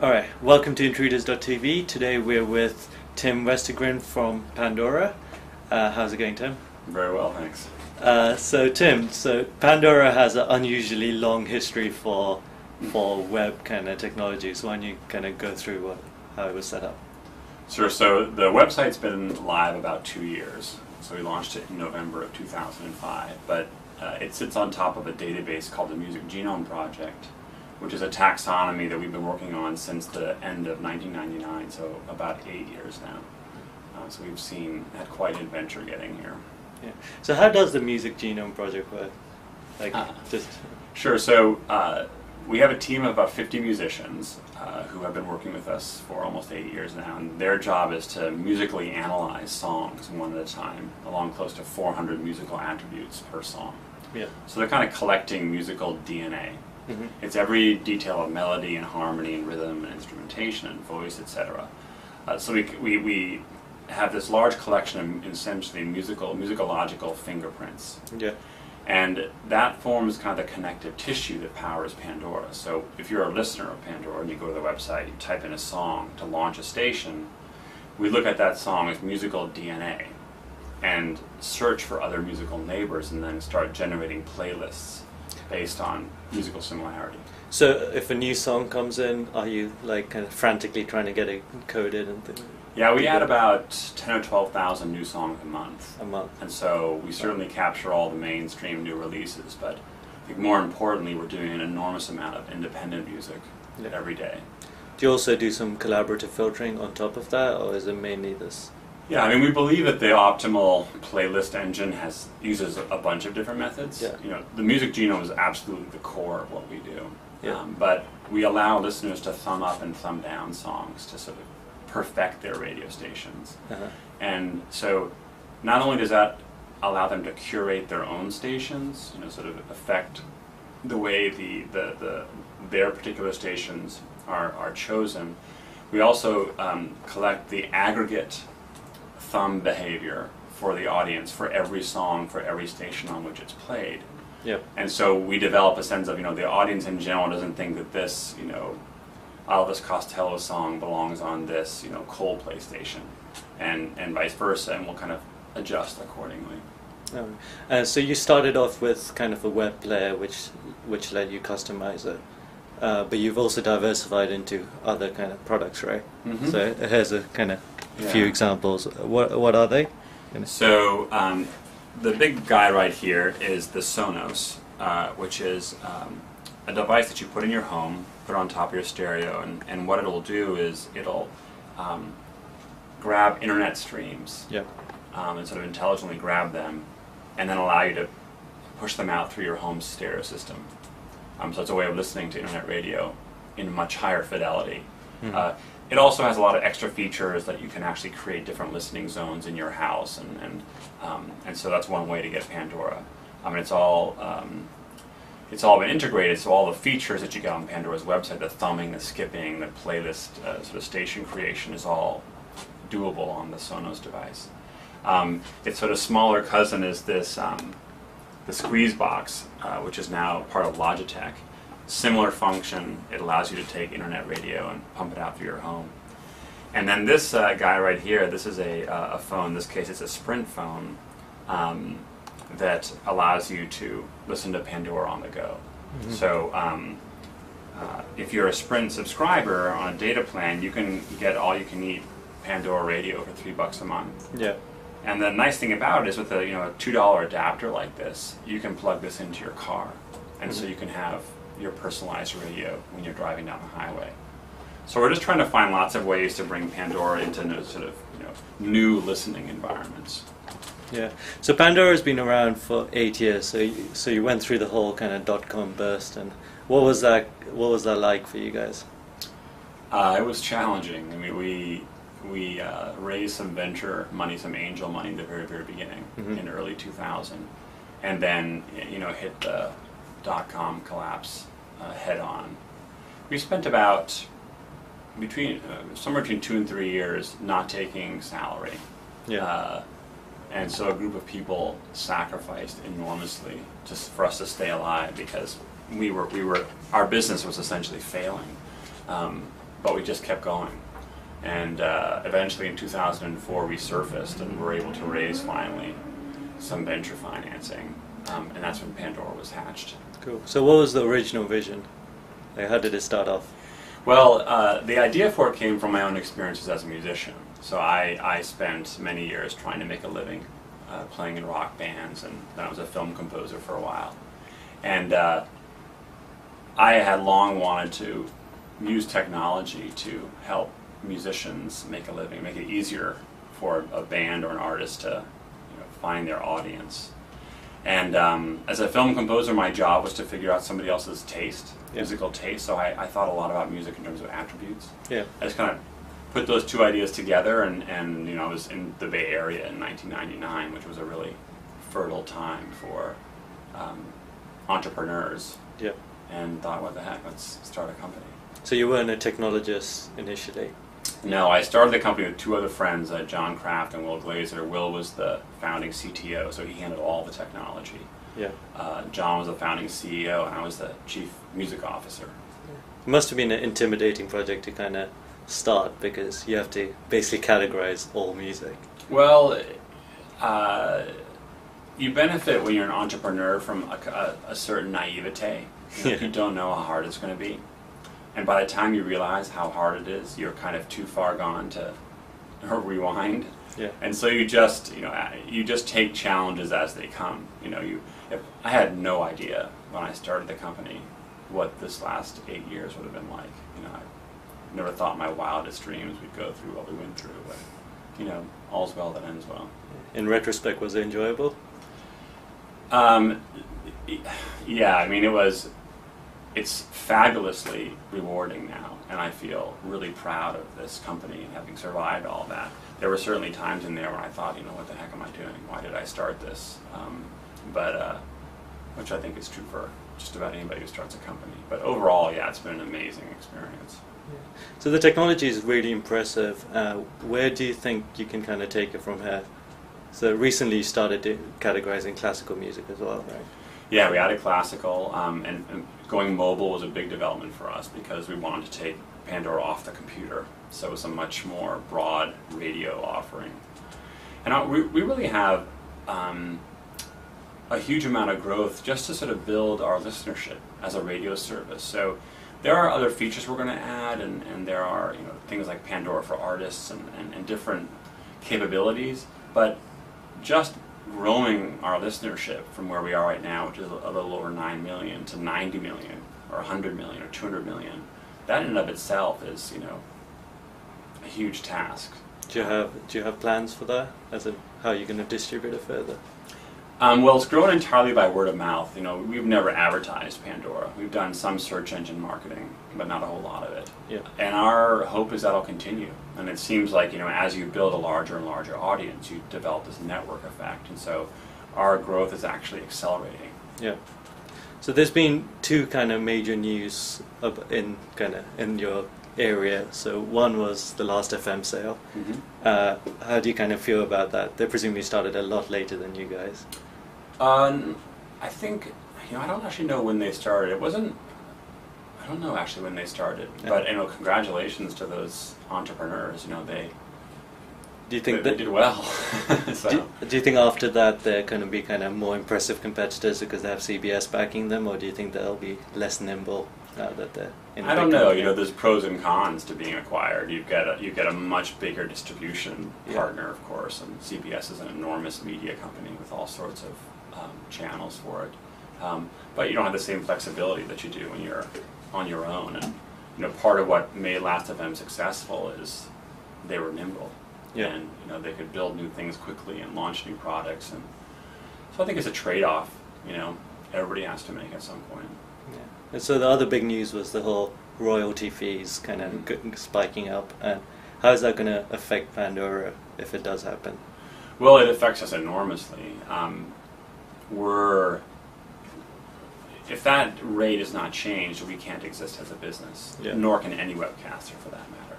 Alright, welcome to Intruders TV. Today we're with Tim Westergren from Pandora. How's it going, Tim? Very well, thanks. So Tim, Pandora has an unusually long history for web kind of technology, so why don't you kind of go through how it was set up? Sure, so the website's been live about 2 years. So we launched it in November of 2005, but it sits on top of a database called the Music Genome Project, which is a taxonomy that we've been working on since the end of 1999, so about 8 years now. So we've had quite an adventure getting here. Yeah. So how does the Music Genome Project work? Sure, so we have a team of about 50 musicians who have been working with us for almost 8 years now, and their job is to musically analyze songs one at a time, along close to 400 musical attributes per song. Yeah. So they're kind of collecting musical DNA. Mm-hmm. It's every detail of melody and harmony and rhythm and instrumentation and voice, etc. So we have this large collection of essentially musicological fingerprints. Yeah. And that forms kind of the connective tissue that powers Pandora. So if you're a listener of Pandora and you go to the website, you type in a song to launch a station, we look at that song as musical DNA and search for other musical neighbors and then start generating playlists based on musical similarity. So if a new song comes in, are you like kind of frantically trying to get it coded and things? Yeah, we add about 10 or 12,000 new songs a month. And so we certainly capture all the mainstream new releases, but I think more importantly we're doing an enormous amount of independent music every day. Do you also do some collaborative filtering on top of that, or is it mainly this? Yeah, I mean, we believe that the optimal playlist engine uses a bunch of different methods. Yeah. You know, the music genome is absolutely the core of what we do. Yeah. But we allow listeners to thumb up and thumb down songs to sort of perfect their radio stations. Uh-huh. And so not only does that allow them to curate their own stations, you know, sort of affect the way their particular stations are chosen, we also collect the aggregate thumb behavior for the audience for every song, for every station on which it's played. Yep. And so we develop a sense of, you know, the audience in general doesn't think that this, you know, Elvis Costello song belongs on this, you know, Coldplay station, and vice versa, and we'll kind of adjust accordingly. So you started off with kind of a web player which let you customize it, but you've also diversified into other kind of products, right? Mm-hmm. So here's a kind of few examples. What are they? So the big guy right here is the Sonos, which is a device that you put in your home, put on top of your stereo, and what it'll do is it'll grab internet streams and sort of intelligently grab them and then allow you to push them out through your home stereo system. So it's a way of listening to internet radio in much higher fidelity. Mm-hmm. It also has a lot of extra features that you can actually create different listening zones in your house, and so that's one way to get Pandora. I mean, it's all been integrated, so all the features that you get on Pandora's website, the thumbing, the skipping, the playlist, sort of station creation, is all doable on the Sonos device. Its sort of smaller cousin is this the Squeeze Box, which is now part of Logitech. Similar function. It allows you to take internet radio and pump it out through your home. And then this guy right here, this is a phone. In this case, it's a Sprint phone that allows you to listen to Pandora on the go. Mm-hmm. So if you're a Sprint subscriber on a data plan, you can get all-you-can-eat Pandora radio for $3 a month. Yeah. And the nice thing about it is with a $2 adapter like this, you can plug this into your car, and so you can have your personalized radio when you're driving down the highway. So we're just trying to find lots of ways to bring Pandora into sort of new listening environments. Yeah. So Pandora's been around for 8 years. So you went through the whole kind of .com burst, and what was that like for you guys? It was challenging. I mean, we raised some venture money, some angel money in the very, very beginning, in early 2000, and then hit the .com collapse head on. We spent about somewhere between 2 and 3 years not taking salary. Yeah. And so a group of people sacrificed enormously just for us to stay alive, because our business was essentially failing. but we just kept going. And eventually in 2004 we surfaced and were able to raise finally some venture financing, and that's when Pandora was hatched. Cool. So what was the original vision? Like, how did it start off? Well, the idea for it came from my own experiences as a musician. So I spent many years trying to make a living playing in rock bands, and then I was a film composer for a while. And I had long wanted to use technology to help musicians make a living, make it easier for a band or an artist to find their audience. And as a film composer, my job was to figure out somebody else's taste, musical taste, so I thought a lot about music in terms of attributes. I just kind of put those two ideas together, and I was in the Bay Area in 1999, which was a really fertile time for entrepreneurs, and thought, what the heck, let's start a company. So you weren't a technologist initially? No, I started the company with two other friends, John Kraft and Will Glazer. Will was the founding CTO, so he handled all the technology. John was the founding CEO, and I was the chief music officer. It must have been an intimidating project to kind of start, because you have to basically categorize all music. Well, you benefit when you're an entrepreneur from a certain naivete. You don't know how hard it's going to be. And by the time you realize how hard it is, you're kind of too far gone to rewind. And so you just take challenges as they come. I had no idea when I started the company what this last 8 years would have been like. I never thought in my wildest dreams we'd go through what we went through. But all's well that ends well. In retrospect, was it enjoyable? Yeah, I mean, it's fabulously rewarding now, and I feel really proud of this company and having survived all that. There were certainly times in there when I thought, what the heck am I doing? Why did I start this? Which I think is true for just about anybody who starts a company. But overall, yeah, it's been an amazing experience. So the technology is really impressive. Where do you think you can kind of take it from here? So recently you started categorizing classical music as well, right? Yeah, we added classical, and going mobile was a big development for us because we wanted to take Pandora off the computer, so it was a much more broad radio offering. And we really have a huge amount of growth just to sort of build our listenership as a radio service. So there are other features we're going to add, and there are things like Pandora for artists and different capabilities, but just growing our listenership from where we are right now, which is a little over 9 million, to 90 million, or 100 million, or 200 million, that in and of itself is, a huge task. Do you have plans for that? As in, how are you going to distribute it further? Well, it's grown entirely by word of mouth. We've never advertised Pandora. We've done some search engine marketing, but not a whole lot of it. And our hope is that'll continue. And it seems like, as you build a larger and larger audience, you develop this network effect. And so our growth is actually accelerating. So there's been two kind of major news in your area. So one was the Last FM sale. How do you kind of feel about that? They presumably started a lot later than you guys. I think, I don't actually know when they started. I don't know actually when they started, but congratulations to those entrepreneurs. Do you think they did well? So. Do you think after that they're going to be kind of more impressive competitors because they have CBS backing them, or do you think they'll be less nimble now that they're in? I don't know. There's pros and cons to being acquired. You get a much bigger distribution partner, of course, and CBS is an enormous media company with all sorts of channels for it. But you don't have the same flexibility that you do when you're on your own. And part of what made Last FM successful is they were nimble. And they could build new things quickly and launch new products, and so I think it's a trade-off. Everybody has to make at some point. And so the other big news was the whole royalty fees kind of spiking up. And how is that going to affect Pandora if it does happen? Well, it affects us enormously. If that rate is not changed, we can't exist as a business, nor can any webcaster for that matter.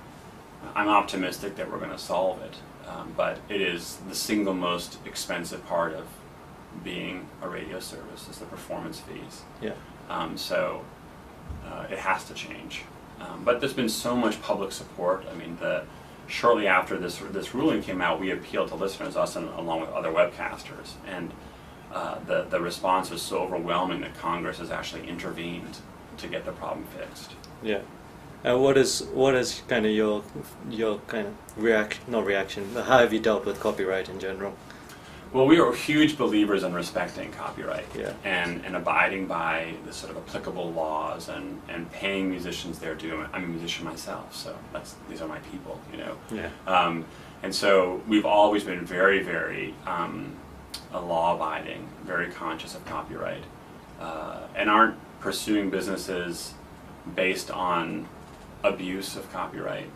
I'm optimistic that we're going to solve it, but it is the single most expensive part of being a radio service is the performance fees. So it has to change. But there's been so much public support. I mean, shortly after this ruling came out, we appealed to listeners, us and along with other webcasters, and the response was so overwhelming that Congress has actually intervened to get the problem fixed. Yeah. What is kind of your kind of not reaction, but how have you dealt with copyright in general? Well, we are huge believers in respecting copyright, yeah, and abiding by the sort of applicable laws and paying musicians their due. I'm a musician myself, so these are my people, you know. Yeah. And so we've always been very, very law-abiding, very conscious of copyright, and aren't pursuing businesses based on abuse of copyright.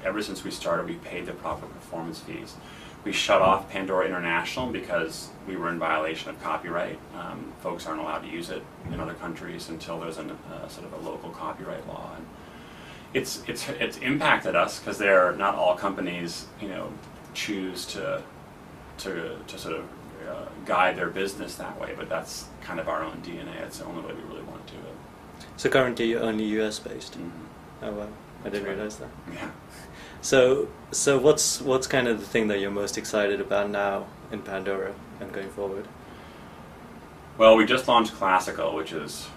Ever since we started, we paid the proper performance fees. We shut off Pandora International because we were in violation of copyright. Folks aren't allowed to use it in other countries until there's sort of a local copyright law. And it's impacted us because not all companies, you know, choose to sort of guide their business that way. But that's kind of our own DNA. It's the only way we really want to do it. So currently you're only US based. Mm-hmm. Oh wow, I didn't realize that. Yeah. So what's kind of the thing that you're most excited about now in Pandora and going forward? Well, we just launched Classical, which is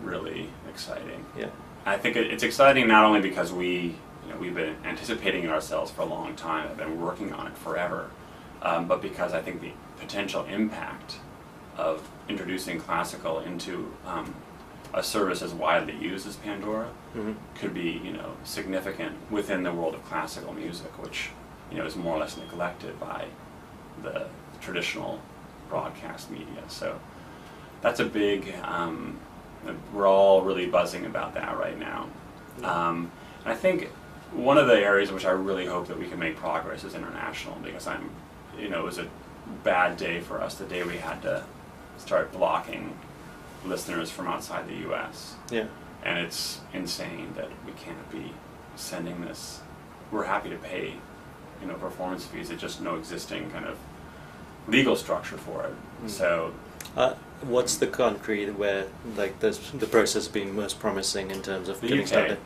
really exciting. Yeah. I think it's exciting not only because we've been anticipating it ourselves for a long time, have been working on it forever, but because I think the potential impact of introducing Classical into a service as widely used as Pandora mm-hmm. could be, you know, significant within the world of classical music, which, you know, is more or less neglected by the traditional broadcast media. So that's a big, we're all really buzzing about that right now. And I think one of the areas in which I really hope that we can make progress is international, because it was a bad day for us the day we had to start blocking listeners from outside the U.S. Yeah. And it's insane that we can't be sending this. We're happy to pay, you know, performance fees. There's just no existing kind of legal structure for it. Mm. So, what's the country where like the process being most promising in terms of getting started?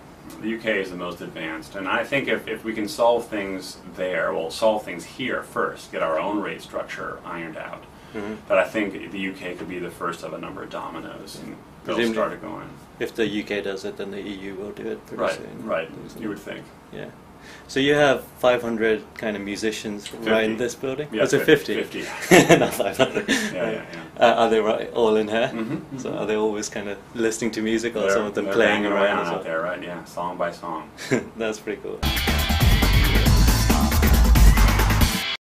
The UK is the most advanced, and I think if we can solve things there, we'll solve things here first. Get our own rate structure ironed out. Mm-hmm. But I think the UK could be the first of a number of dominoes, and they'll start it going. If the UK does it, then the EU will do it pretty soon. Right, you would think. Yeah. So you have 500 kind of musicians 50. Right in this building? Yeah, Was it 50? 50. Not 500. Yeah. Are they all in here? Mm-hmm. So are they always kind of listening to music, or some of them playing around as well? out there, right? Yeah, song by song. That's pretty cool.